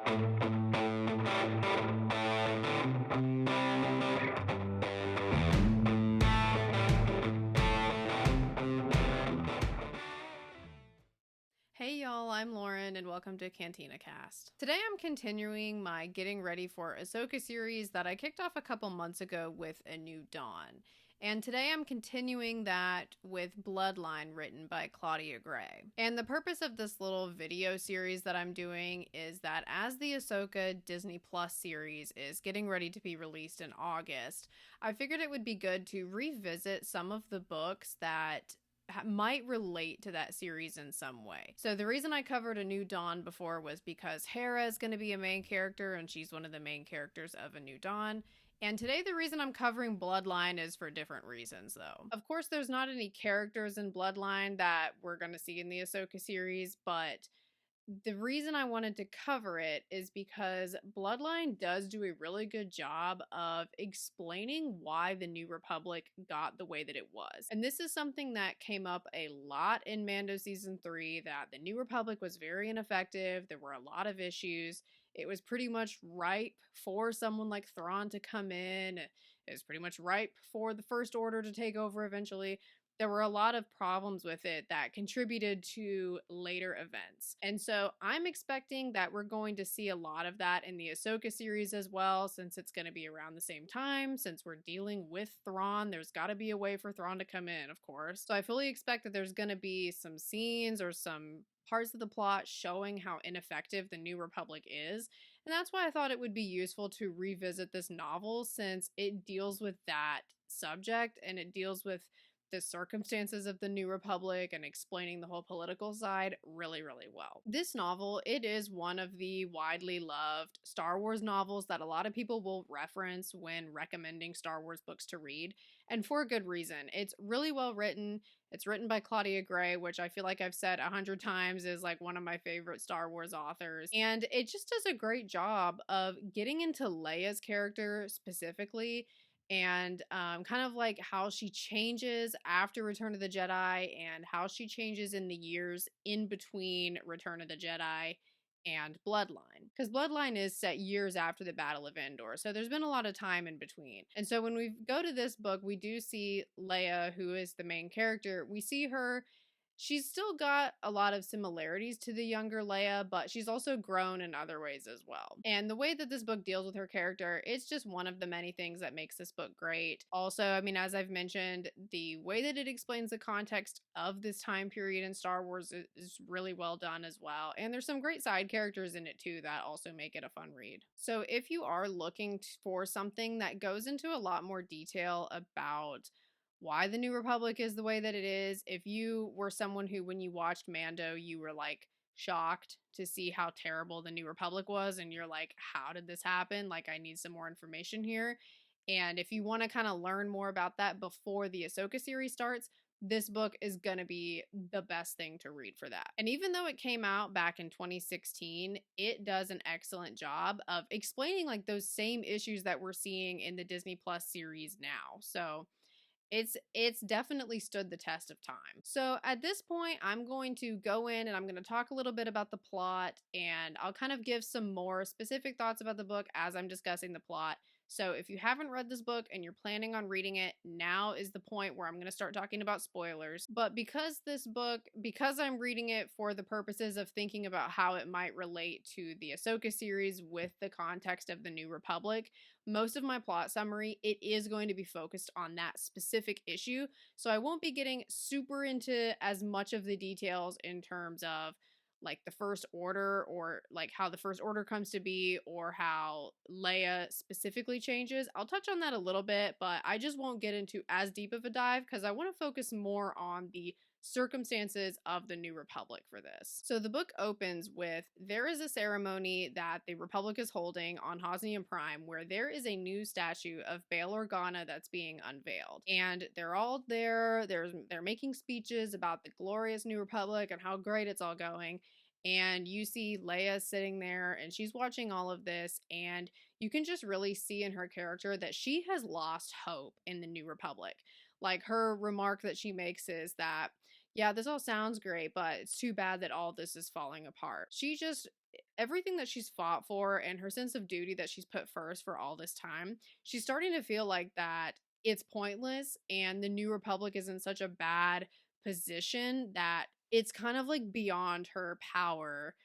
Hey y'all, I'm Lauren and welcome to Cantina Cast. Today I'm continuing my Getting Ready for Ahsoka series that I kicked off a couple months ago with A New Dawn. And today I'm continuing that with Bloodline, written by Claudia Gray. And the purpose of this little video series that I'm doing is that as the Ahsoka Disney Plus series is getting ready to be released in August, I figured it would be good to revisit some of the books that might relate to that series in some way. So the reason I covered A New Dawn before was because Hera is going to be a main character and she's one of the main characters of A New Dawn. And today the reason I'm covering Bloodline is for different reasons though. Of course there's not any characters in Bloodline that we're going to see in the Ahsoka series, but the reason I wanted to cover it is because Bloodline does do a really good job of explaining why the New Republic got the way that it was. And this is something that came up a lot in Mando Season 3, that the New Republic was very ineffective, there were a lot of issues, it was pretty much ripe for someone like Thrawn to come in, it was pretty much ripe for the First Order to take over eventually. There were a lot of problems with it that contributed to later events. And so I'm expecting that we're going to see a lot of that in the Ahsoka series as well, since it's going to be around the same time, since we're dealing with Thrawn. There's got to be a way for Thrawn to come in, of course. So I fully expect that there's going to be some scenes or some parts of the plot showing how ineffective the New Republic is. And that's why I thought it would be useful to revisit this novel, since it deals with that subject and it deals with the circumstances of the New Republic and explaining the whole political side really, really well. This novel, it is one of the widely loved Star Wars novels that a lot of people will reference when recommending Star Wars books to read, and for a good reason. It's really well written. It's written by Claudia Gray, which I feel like I've said 100 times is like one of my favorite Star Wars authors. And it just does a great job of getting into Leia's character specifically, and kind of like how she changes after Return of the Jedi and how she changes in the years in between Return of the Jedi and Bloodline. Because Bloodline is set years after the Battle of Endor, so there's been a lot of time in between. And so when we go to this book, we do see Leia, who is the main character. We see her. She's still got a lot of similarities to the younger Leia, but she's also grown in other ways as well. And the way that this book deals with her character, it's just one of the many things that makes this book great. Also, I mean, as I've mentioned, the way that it explains the context of this time period in Star Wars is really well done as well. And there's some great side characters in it too that also make it a fun read. So if you are looking for something that goes into a lot more detail about why the New Republic is the way that it is, if you were someone who, when you watched Mando, you were like shocked to see how terrible the New Republic was, and you're like, how did this happen? Like, I need some more information here. And if you want to kind of learn more about that before the Ahsoka series starts, this book is going to be the best thing to read for that. And even though it came out back in 2016, it does an excellent job of explaining like those same issues that we're seeing in the Disney Plus series now. So it's definitely stood the test of time. So at this point, I'm going to go in and I'm going to talk a little bit about the plot, and I'll kind of give some more specific thoughts about the book as I'm discussing the plot. So if you haven't read this book and you're planning on reading it, now is the point where I'm going to start talking about spoilers. But because I'm reading it for the purposes of thinking about how it might relate to the Ahsoka series with the context of the New Republic, most of my plot summary, it is going to be focused on that specific issue. So I won't be getting super into as much of the details in terms of like the First Order, or like how the First Order comes to be, or how Leia specifically changes. I'll touch on that a little bit, but I just won't get into as deep of a dive because I want to focus more on the circumstances of the New Republic for this. So the book opens with, there is a ceremony that the Republic is holding on Hosnian Prime where there is a new statue of Bail Organa that's being unveiled. And they're all there, they're making speeches about the glorious New Republic and how great it's all going. And you see Leia sitting there and she's watching all of this, and you can just really see in her character that she has lost hope in the New Republic. Like, her remark that she makes is that, yeah, this all sounds great, but it's too bad that all this is falling apart. She just, everything that she's fought for and her sense of duty that she's put first for all this time, she's starting to feel like that it's pointless and the New Republic is in such a bad position that it's kind of like beyond her power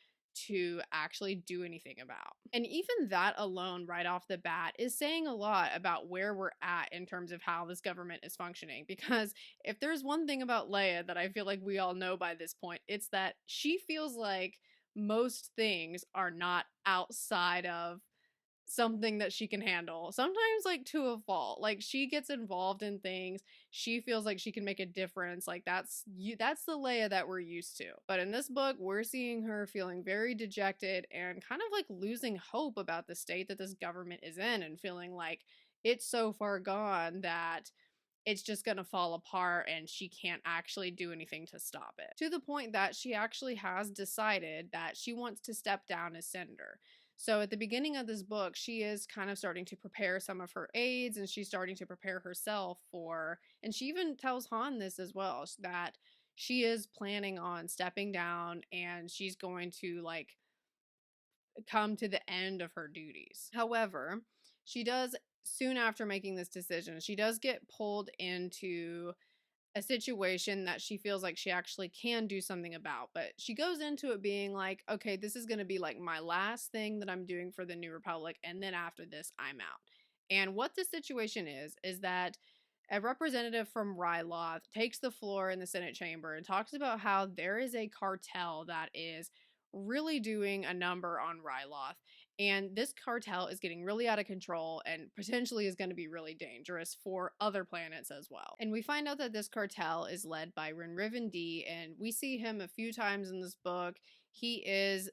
to actually do anything about. And even that alone, right off the bat, is saying a lot about where we're at in terms of how this government is functioning. Because if there's one thing about Leia that I feel like we all know by this point, it's that she feels like most things are not outside of something that she can handle. Sometimes like to a fault. Like she gets involved in things. She feels like she can make a difference. Like that's the Leia that we're used to. But in this book, we're seeing her feeling very dejected and kind of like losing hope about the state that this government is in and feeling like it's so far gone that it's just going to fall apart and she can't actually do anything to stop it. To the point that she actually has decided that she wants to step down as senator. So at the beginning of this book, she is kind of starting to prepare some of her aides and she's starting to prepare herself for, and she even tells Han this as well, that she is planning on stepping down and she's going to like come to the end of her duties. However, she does, soon after making this decision, she does get pulled into a situation that she feels like she actually can do something about. But she goes into it being like, okay, this is going to be like my last thing that I'm doing for the New Republic. And then after this, I'm out. And what this situation is that a representative from Ryloth takes the floor in the Senate chamber and talks about how there is a cartel that is really doing a number on Ryloth. And this cartel is getting really out of control and potentially is going to be really dangerous for other planets as well. And we find out that this cartel is led by Rinriven D, and we see him a few times in this book. He is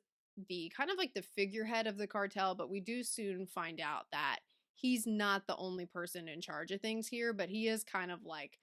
the kind of like the figurehead of the cartel, but we do soon find out that he's not the only person in charge of things here, but he is kind of like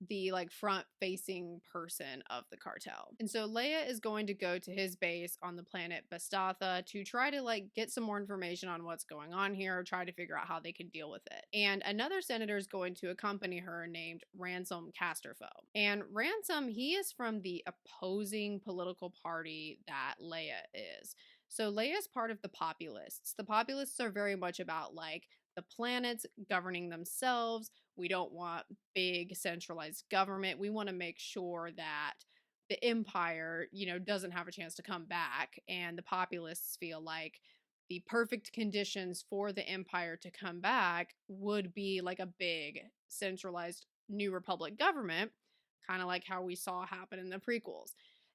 the like front facing person of the cartel. And so Leia is going to go to his base on the planet Bastatha to try to like get some more information on what's going on here, or try to figure out how they can deal with it. And another senator is going to accompany her named Ransom Casterfoe. And Ransom, he is from the opposing political party that Leia is. So Leia is part of the populists. The populists are very much about like the planets governing themselves. We don't want big centralized government. We want to make sure that the empire, doesn't have a chance to come back. And the populists feel like the perfect conditions for the empire to come back would be like a big centralized New Republic government, kind of like how we saw happen in the prequels.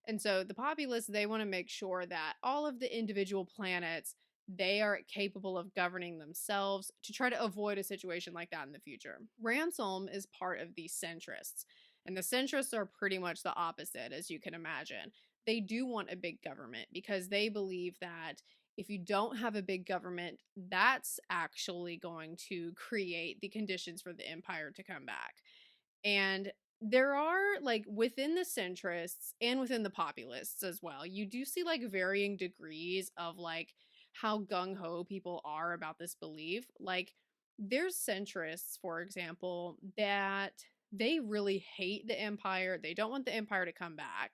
And so the populists, they want to make sure that all of the individual planets, they are capable of governing themselves to try to avoid a situation like that in the future. Ransom is part of the centrists, and the centrists are pretty much the opposite, as you can imagine. They do want a big government because they believe that if you don't have a big government, that's actually going to create the conditions for the empire to come back. And there are like within the centrists and within the populists as well, you do see like varying degrees of like how gung-ho people are about this belief. Like there's centrists, for example, that they really hate the empire. They don't want the empire to come back,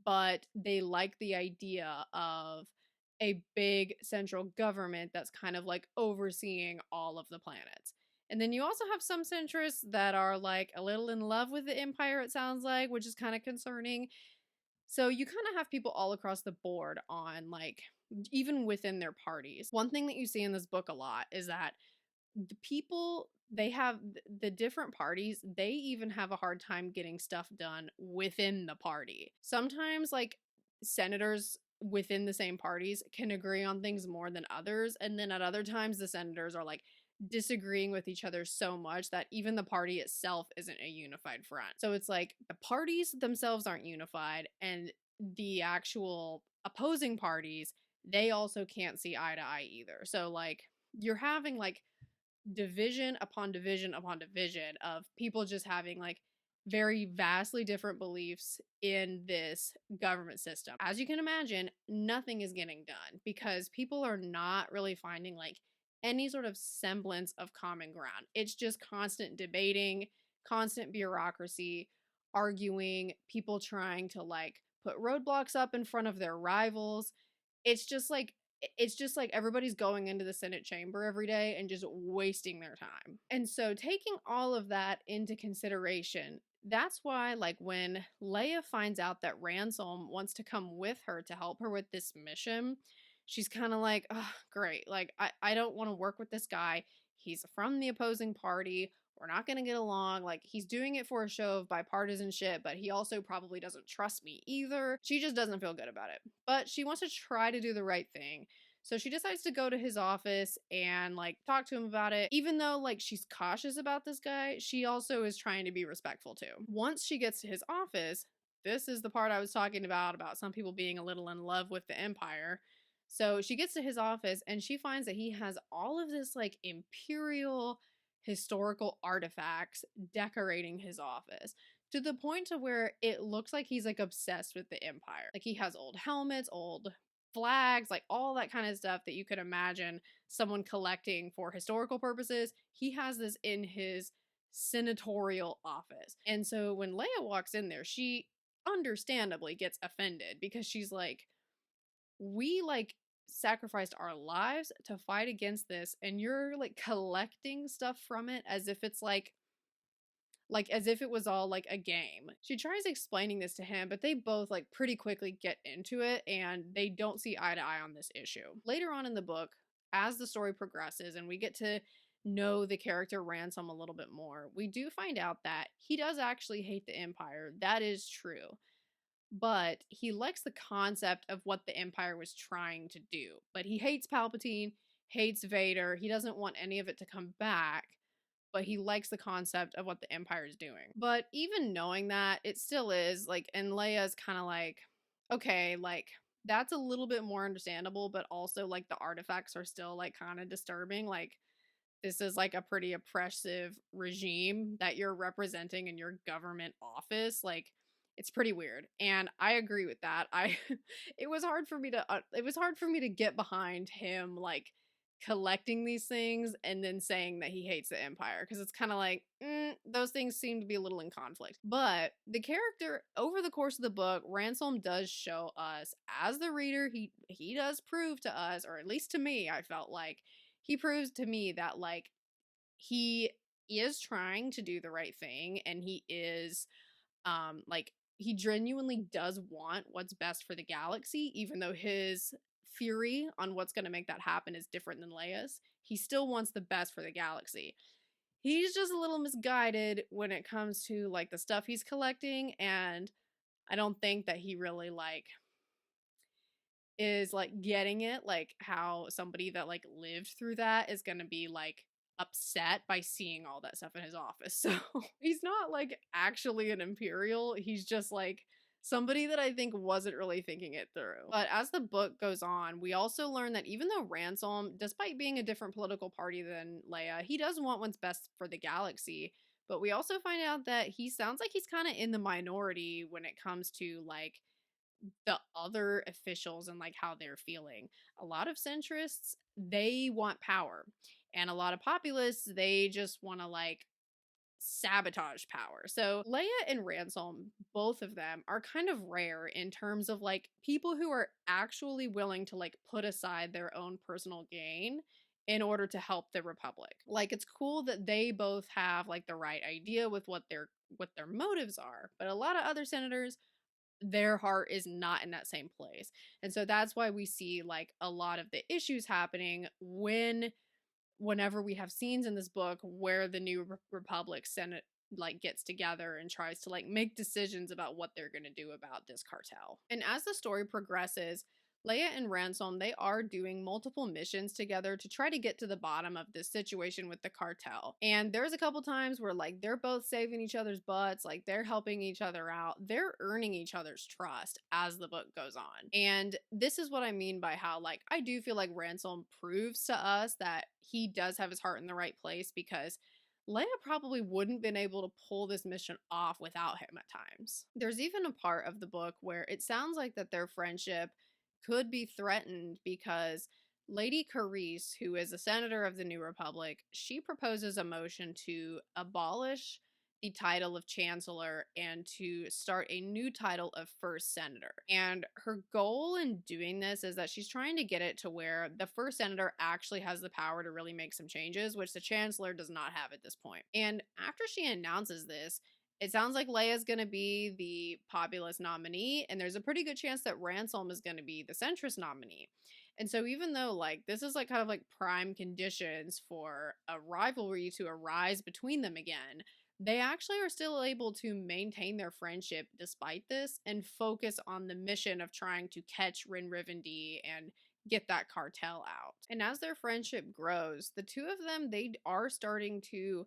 but they like the idea of a big central government that's kind of like overseeing all of the planets. And then you also have some centrists that are like a little in love with the empire, it sounds like, which is kind of concerning. So you kind of have people all across the board on like, even within their parties. One thing that you see in this book a lot is that the people, they have the different parties, they even have a hard time getting stuff done within the party. Sometimes like senators within the same parties can agree on things more than others. And then at other times, the senators are like disagreeing with each other so much that even the party itself isn't a unified front. So it's like the parties themselves aren't unified, and the actual opposing parties, they also can't see eye to eye either. So like you're having like division upon division upon division of people just having like very vastly different beliefs in this government system. As you can imagine, nothing is getting done because people are not really finding like any sort of semblance of common ground. It's just constant debating, constant bureaucracy, arguing, people trying to like put roadblocks up in front of their rivals. it's just like everybody's going into the Senate chamber every day and just wasting their time. And so taking all of that into consideration, that's why like when Leia finds out that Ransom wants to come with her to help her with this mission, she's kind of like, oh, great. Like I don't want to work with this guy. He's from the opposing party. We're not going to get along. Like, he's doing it for a show of bipartisanship, but he also probably doesn't trust me either. She just doesn't feel good about it. But she wants to try to do the right thing. So she decides to go to his office and like talk to him about it. Even though like she's cautious about this guy, she also is trying to be respectful too. Once she gets to his office, this is the part I was talking about some people being a little in love with the Empire. So she gets to his office and she finds that he has all of this like imperial historical artifacts decorating his office to the point to where it looks like he's like obsessed with the Empire. Like he has old helmets, old flags, like all that kind of stuff that you could imagine someone collecting for historical purposes. He has this in his senatorial office. And so when Leia walks in there, she understandably gets offended because she's like, we like sacrificed our lives to fight against this and you're like collecting stuff from it as if it's like as if it was all like a game. She tries explaining this to him, but they both like pretty quickly get into it and they don't see eye to eye on this issue. Later on in the book, as the story progresses and we get to know the character Ransom a little bit more, we do find out that he does actually hate the Empire. That is true. But he likes the concept of what the Empire was trying to do. But he hates Palpatine, hates Vader. He doesn't want any of it to come back, but he likes the concept of what the Empire is doing. But even knowing that, it still is like, and Leia's kind of like, okay, like that's a little bit more understandable, but also like the artifacts are still like kind of disturbing. Like, this is like a pretty oppressive regime that you're representing in your government office. Like, it's pretty weird. And I agree with that. It was hard for me to get behind him like collecting these things and then saying that he hates the Empire, because it's kind of like those things seem to be a little in conflict. But the character over the course of the book, Ransom does show us as the reader, he does prove to us, or at least to me, I felt like he proves to me that like he is trying to do the right thing and he is like he genuinely does want what's best for the galaxy, even though his theory on what's going to make that happen is different than Leia's. He still wants the best for the galaxy. He's just a little misguided when it comes to like the stuff he's collecting, and I don't think that he really like is like getting it, like how somebody that like lived through that is going to be like upset by seeing all that stuff in his office. So he's not like actually an Imperial. He's just like somebody that I think wasn't really thinking it through. But as the book goes on, we also learn that even though Ransom, despite being a different political party than Leia, he does want what's best for the galaxy. But we also find out that he sounds like he's kind of in the minority when it comes to like the other officials and like how they're feeling. A lot of centrists, they want power. And a lot of populists, they just want to like sabotage power. So Leia and Ransom, both of them are kind of rare in terms of like people who are actually willing to like put aside their own personal gain in order to help the Republic. Like, it's cool that they both have like the right idea with what their motives are, but a lot of other senators, their heart is not in that same place. And so that's why we see like a lot of the issues happening whenever we have scenes in this book where the new Republic Senate like gets together and tries to like make decisions about what they're going to do about this cartel. And as the story progresses, Leia and Ransom, they are doing multiple missions together to try to get to the bottom of this situation with the cartel. And there's a couple times where like they're both saving each other's butts, like they're helping each other out. They're earning each other's trust as the book goes on. And this is what I mean by how like I do feel like Ransom proves to us that he does have his heart in the right place, because Leia probably wouldn't been able to pull this mission off without him at times. There's even a part of the book where it sounds like that their friendship could be threatened because Lady Carice, who is a senator of the New Republic, she proposes a motion to abolish the title of chancellor and to start a new title of first senator. And her goal in doing this is that she's trying to get it to where the first senator actually has the power to really make some changes, which the chancellor does not have at this point. And after she announces this, it sounds like Leia's going to be the populist nominee, and there's a pretty good chance that Ransom is going to be the centrist nominee. And so even though like this is like kind of like prime conditions for a rivalry to arise between them again, they actually are still able to maintain their friendship despite this and focus on the mission of trying to catch Rin Rivendell and get that cartel out. And as their friendship grows, the two of them, they are starting to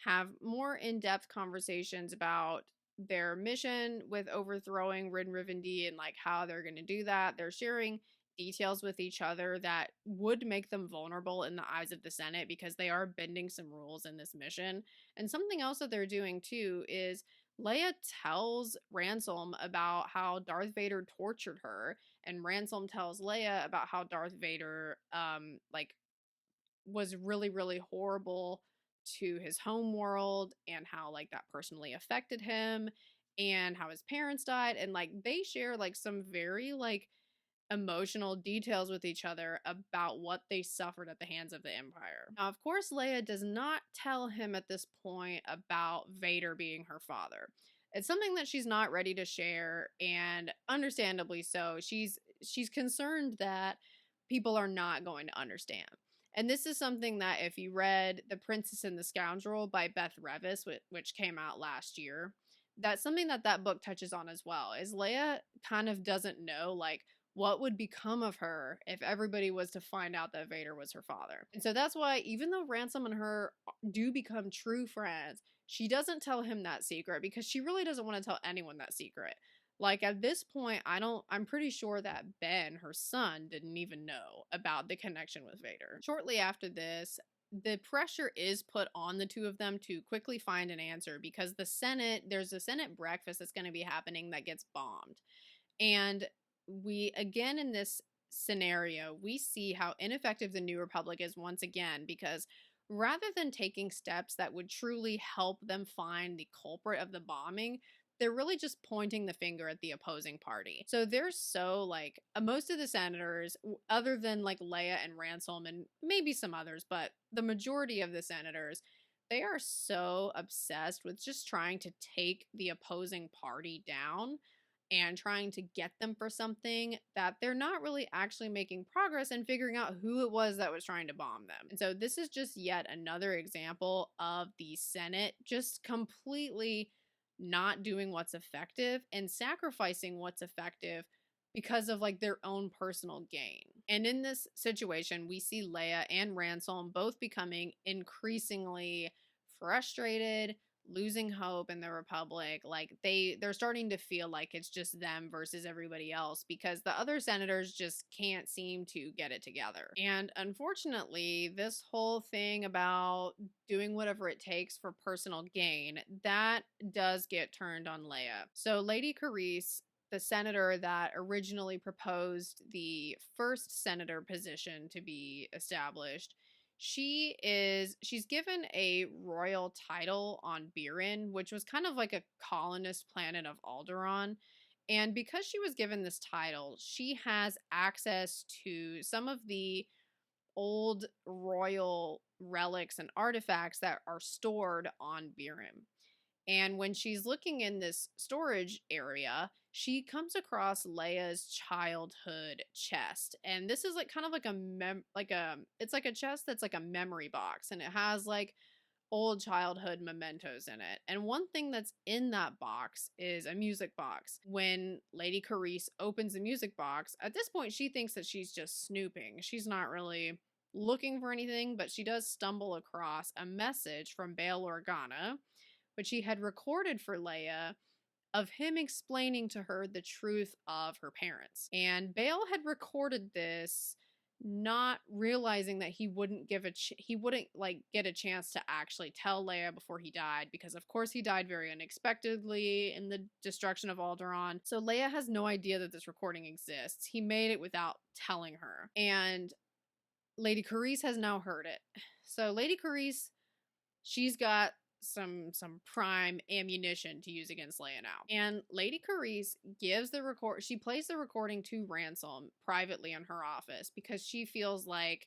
have more in-depth conversations about their mission with overthrowing Rin Rivendell and like how they're going to do that. They're sharing details with each other that would make them vulnerable in the eyes of the Senate because they are bending some rules in this mission. And something else that they're doing too is Leia tells Ransom about how Darth Vader tortured her, and Ransom tells Leia about how Darth Vader like was really really horrible to his home world and how like that personally affected him and how his parents died, and like they share like some very like emotional details with each other about what they suffered at the hands of the Empire. Now, of course, Leia does not tell him at this point about Vader being her father. It's something that she's not ready to share, and understandably so. She's concerned that people are not going to understand. And this is something that if you read The Princess and the Scoundrel by Beth Revis, which came out last year, that's something that that book touches on as well, is Leia kind of doesn't know like what would become of her if everybody was to find out that Vader was her father. And so that's why even though Ransom and her do become true friends, she doesn't tell him that secret because she really doesn't want to tell anyone that secret. Like at this point, I'm pretty sure that Ben, her son, didn't even know about the connection with Vader. Shortly after this, the pressure is put on the two of them to quickly find an answer because there's a Senate breakfast that's going to be happening that gets bombed. And we, again, in this scenario, we see how ineffective the New Republic is once again because rather than taking steps that would truly help them find the culprit of the bombing, they're really just pointing the finger at the opposing party. So they're so like most of the senators, other than like Leia and Ransom and maybe some others, but the majority of the senators, they are so obsessed with just trying to take the opposing party down and trying to get them for something that they're not really actually making progress in figuring out who it was that was trying to bomb them. And so this is just yet another example of the Senate just completely not doing what's effective and sacrificing what's effective because of like their own personal gain. And in this situation, we see Leia and Ransom both becoming increasingly frustrated, losing hope in the Republic. Like they're starting to feel like it's just them versus everybody else because the other senators just can't seem to get it together. And unfortunately, this whole thing about doing whatever it takes for personal gain, that does get turned on Leia. So Lady Carice, the senator that originally proposed the first senator position to be established, she's given a royal title on Birin, which was kind of like a colonist planet of Alderaan. And because she was given this title, she has access to some of the old royal relics and artifacts that are stored on Birin. And when she's looking in this storage area, she comes across Leia's childhood chest. And this is like kind of like it's like a chest that's like a memory box, and it has like old childhood mementos in it. And one thing that's in that box is a music box. When Lady Carice opens the music box, at this point she thinks that she's just snooping. She's not really looking for anything, but she does stumble across a message from Bail Organa, which he had recorded for Leia, of him explaining to her the truth of her parents. And Bail had recorded this not realizing that he wouldn't like get a chance to actually tell Leia before he died, because of course he died very unexpectedly in the destruction of Alderaan. So Leia has no idea that this recording exists. He made it without telling her. And Lady Carice has now heard it. So Lady Carice, she's got some prime ammunition to use against Leia now. And Lady Carice she plays the recording to Ransom privately in her office because she feels like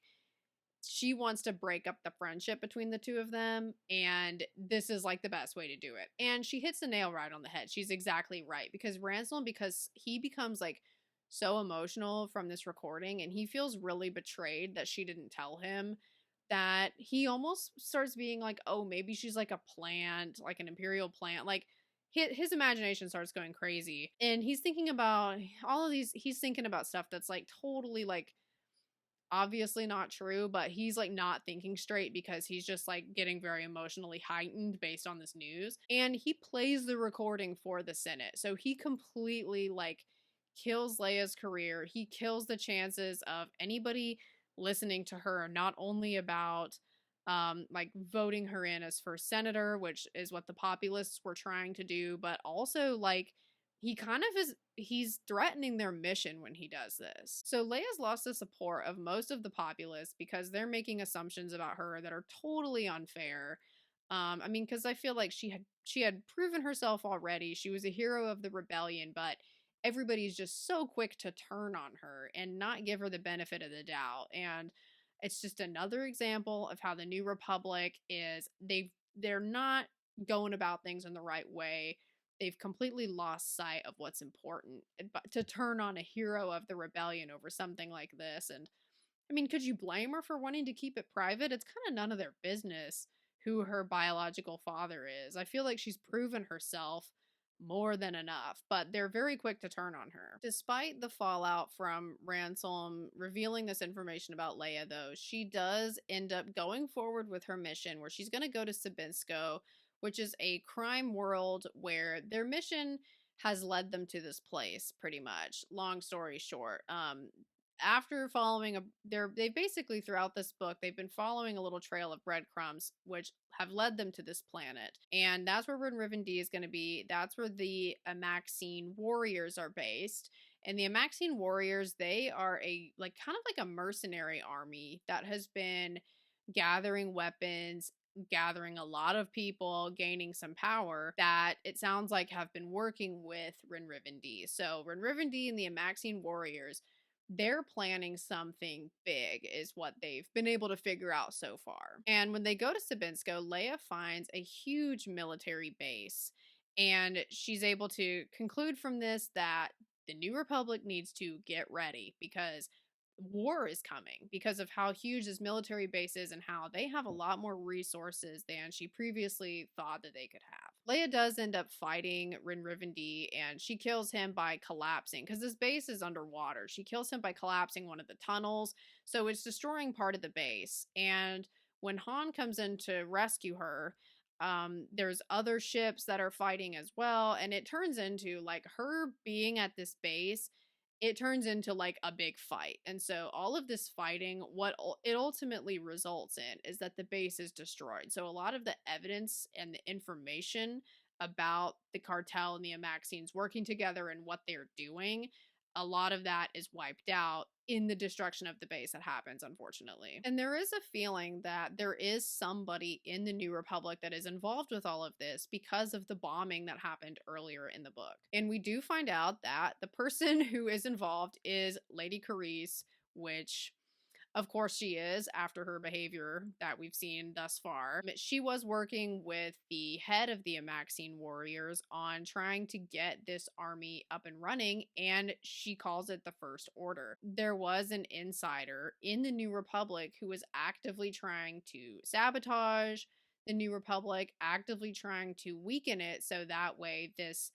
she wants to break up the friendship between the two of them, and this is like the best way to do it. And she hits the nail right on the head. She's exactly right, because because he becomes like so emotional from this recording, and he feels really betrayed that she didn't tell him, that he almost starts being like, oh, maybe she's like a plant, like an imperial plant. Like his imagination starts going crazy, and he's thinking about he's thinking about stuff that's like totally like obviously not true, but he's like not thinking straight because he's just like getting very emotionally heightened based on this news. And he plays the recording for the Senate. So he completely like kills Leia's career. He kills the chances of anybody listening to her, not only about like voting her in as first senator, which is what the populists were trying to do, but also like he kind of is he's threatening their mission when he does this. So Leia's lost the support of most of the populace because they're making assumptions about her that are totally unfair. I mean, because I feel like she had proven herself already. She was a hero of the rebellion, but everybody's just so quick to turn on her and not give her the benefit of the doubt. And it's just another example of how the New Republic is they're not going about things in the right way. They've completely lost sight of what's important. But to turn on a hero of the rebellion over something like this, and I mean, could you blame her for wanting to keep it private? It's kind of none of their business who her biological father is. I feel like she's proven herself more than enough, but they're very quick to turn on her. Despite the fallout from Ransom revealing this information about Leia, though, she does end up going forward with her mission where she's going to go to Sabinsko, which is a crime world where their mission has led them to this place, pretty much. Long story short, after following they've basically throughout this book they've been following a little trail of breadcrumbs which have led them to this planet, and that's where Rin D is going to be. That's where the Amaxine warriors are based, and the Amaxine warriors, they are a like kind of like a mercenary army that has been gathering weapons, gathering a lot of people, gaining some power, that it sounds like have been working with Rin D. So Rin D and the Amaxine warriors, they're planning something big is what they've been able to figure out so far. And when they go to Sabinsko, Leia finds a huge military base, and she's able to conclude from this that the New Republic needs to get ready because war is coming because of how huge this military base is and how they have a lot more resources than she previously thought that they could have. Leia does end up fighting Rin D, and she kills him by collapsing because this base is underwater. She kills him by collapsing one of the tunnels, so it's destroying part of the base. And when Han comes in to rescue her, there's other ships that are fighting as well, and it turns into like her being at this base, it turns into like a big fight. And so all of this fighting, it ultimately results in is that the base is destroyed. So a lot of the evidence and the information about the cartel and the Amaxines working together and what they're doing, a lot of that is wiped out in the destruction of the base that happens, unfortunately. And there is a feeling that there is somebody in the New Republic that is involved with all of this because of the bombing that happened earlier in the book. And we do find out that the person who is involved is Lady Carice, which of course she is, after her behavior that we've seen thus far. She was working with the head of the Amaxine warriors on trying to get this army up and running, and she calls it the First Order. There was an insider in the New Republic who was actively trying to sabotage the New Republic, actively trying to weaken it so that way this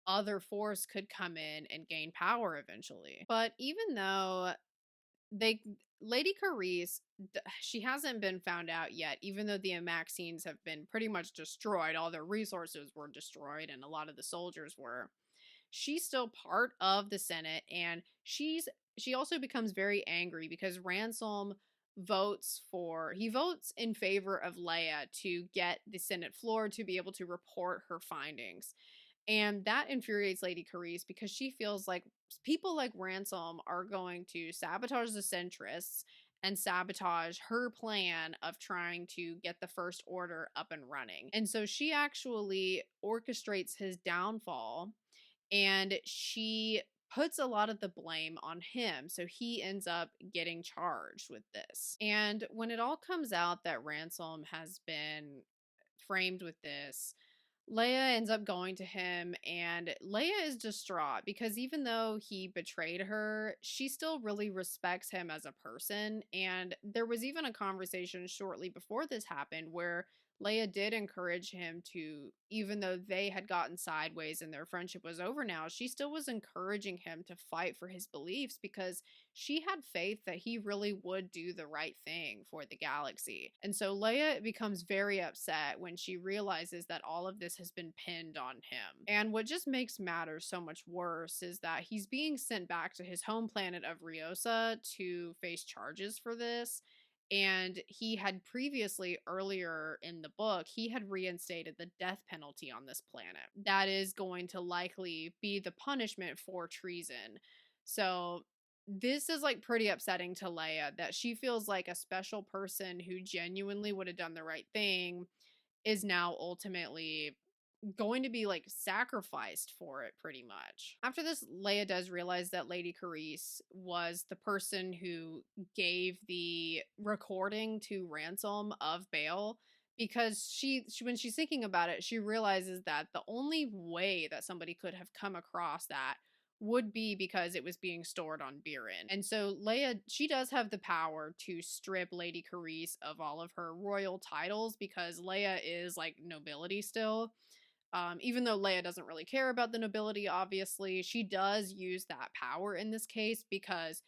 other force could come in and gain power eventually. But even though they Lady Carice, she hasn't been found out yet, even though the Amaxines have been pretty much destroyed. All their resources were destroyed, and a lot of the soldiers were. She's still part of the Senate, and she also becomes very angry because Ransom votes in favor of Leia to get the Senate floor to be able to report her findings. And that infuriates Lady Carice because she feels like people like Ransom are going to sabotage the centrists and sabotage her plan of trying to get the First Order up and running. And so she actually orchestrates his downfall, and she puts a lot of the blame on him. So he ends up getting charged with this. And when it all comes out that Ransom has been framed with this, Leia ends up going to him, and Leia is distraught because even though he betrayed her, she still really respects him as a person. And there was even a conversation shortly before this happened where Leia did encourage him to, even though they had gotten sideways and their friendship was over now, she still was encouraging him to fight for his beliefs because she had faith that he really would do the right thing for the galaxy. And so Leia becomes very upset when she realizes that all of this has been pinned on him. And what just makes matters so much worse is that he's being sent back to his home planet of Riosa to face charges for this. And he had previously, earlier in the book, he had reinstated the death penalty on this planet. That is going to likely be the punishment for treason. So this is like pretty upsetting to Leia, that she feels like a special person who genuinely would have done the right thing is now ultimately going to be like sacrificed for it pretty much. After this, Leia does realize that Lady Carice was the person who gave the recording to Ransom of Bail, because she when she's thinking about it, she realizes that the only way that somebody could have come across that would be because it was being stored on Birin. And so Leia, she does have the power to strip Lady Carice of all of her royal titles because Leia is like nobility still. Even though Leia doesn't really care about the nobility, obviously, she does use that power in this case because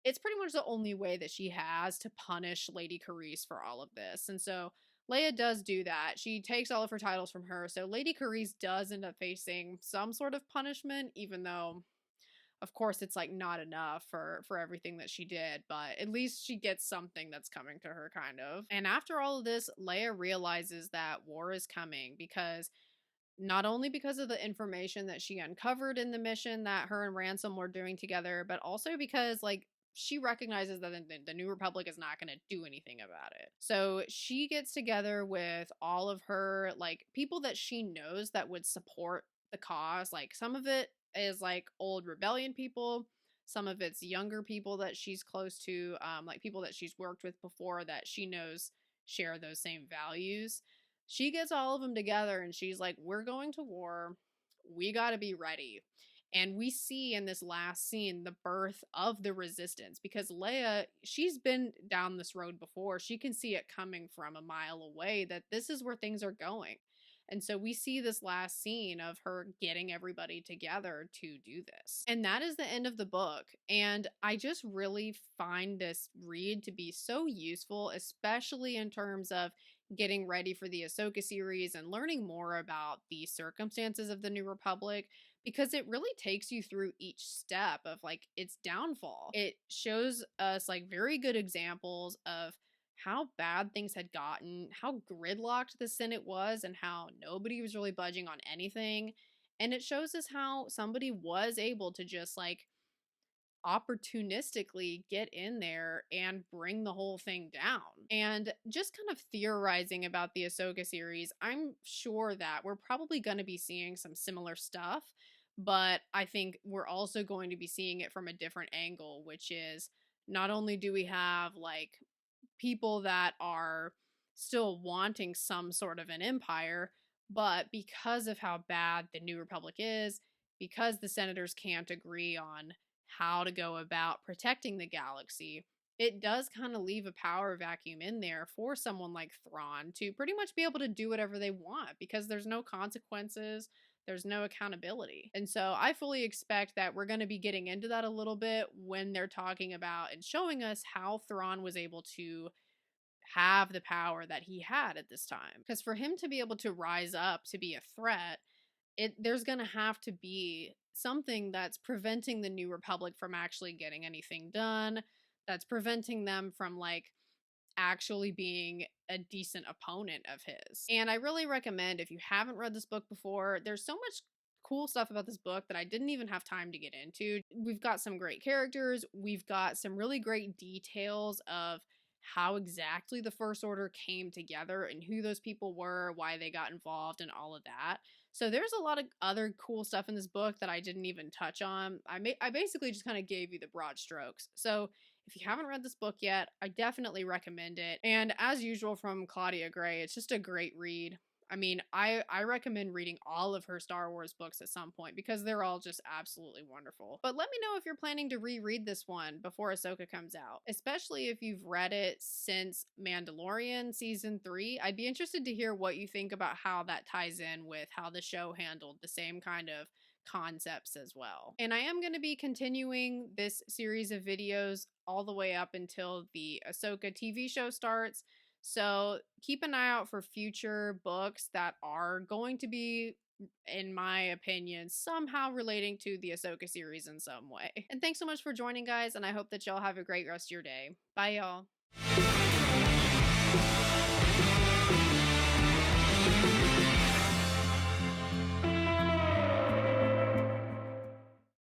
it's pretty much the only way that she has to punish Lady Carice for all of this. And so Leia does do that. She takes all of her titles from her. So Lady Carice does end up facing some sort of punishment, even though, of course, it's like not enough for everything that she did, but at least she gets something that's coming to her, kind of. And after all of this, Leia realizes that war is coming because not only because of the information that she uncovered in the mission that her and Ransom were doing together, but also because, like, she recognizes that the New Republic is not going to do anything about it. So she gets together with all of her, like, people that she knows that would support the cause. Like, some of it is, like, old rebellion people. Some of it's younger people that she's close to, like people that she's worked with before that she knows share those same values. She gets all of them together and she's like, we're going to war. We got to be ready. And we see in this last scene the birth of the resistance because Leia, she's been down this road before. She can see it coming from a mile away that this is where things are going. And so we see this last scene of her getting everybody together to do this. And that is the end of the book. And I just really find this read to be so useful, especially in terms of getting ready for the Ahsoka series and learning more about the circumstances of the New Republic, because it really takes you through each step of like its downfall. It shows us like very good examples of how bad things had gotten, how gridlocked the Senate was, and how nobody was really budging on anything. And it shows us how somebody was able to just like opportunistically get in there and bring the whole thing down. And just kind of theorizing about the Ahsoka series, I'm sure that we're probably going to be seeing some similar stuff, but I think we're also going to be seeing it from a different angle, which is not only do we have like people that are still wanting some sort of an empire, but because of how bad the New Republic is, because the senators can't agree on how to go about protecting the galaxy, it does kind of leave a power vacuum in there for someone like Thrawn to pretty much be able to do whatever they want because there's no consequences, there's no accountability. And so I fully expect that we're going to be getting into that a little bit when they're talking about and showing us how Thrawn was able to have the power that he had at this time. Because for him to be able to rise up to be a threat, there's going to have to be something that's preventing the New Republic from actually getting anything done, that's preventing them from like actually being a decent opponent of his. And I really recommend, if you haven't read this book before, there's so much cool stuff about this book that I didn't even have time to get into. We've got some great characters. We've got some really great details of how exactly the First Order came together and who those people were, why they got involved, and all of that. So there's a lot of other cool stuff in this book that I didn't even touch on. I basically just kind of gave you the broad strokes. So if you haven't read this book yet, I definitely recommend it. And as usual from Claudia Gray, it's just a great read. I mean, I recommend reading all of her Star Wars books at some point because they're all just absolutely wonderful. But let me know if you're planning to reread this one before Ahsoka comes out, especially if you've read it since Mandalorian Season 3. I'd be interested to hear what you think about how that ties in with how the show handled the same kind of concepts as well. And I am going to be continuing this series of videos all the way up until the Ahsoka TV show starts. So keep an eye out for future books that are going to be, in my opinion, somehow relating to the Ahsoka series in some way. And thanks so much for joining, guys, and I hope that y'all have a great rest of your day. Bye, y'all.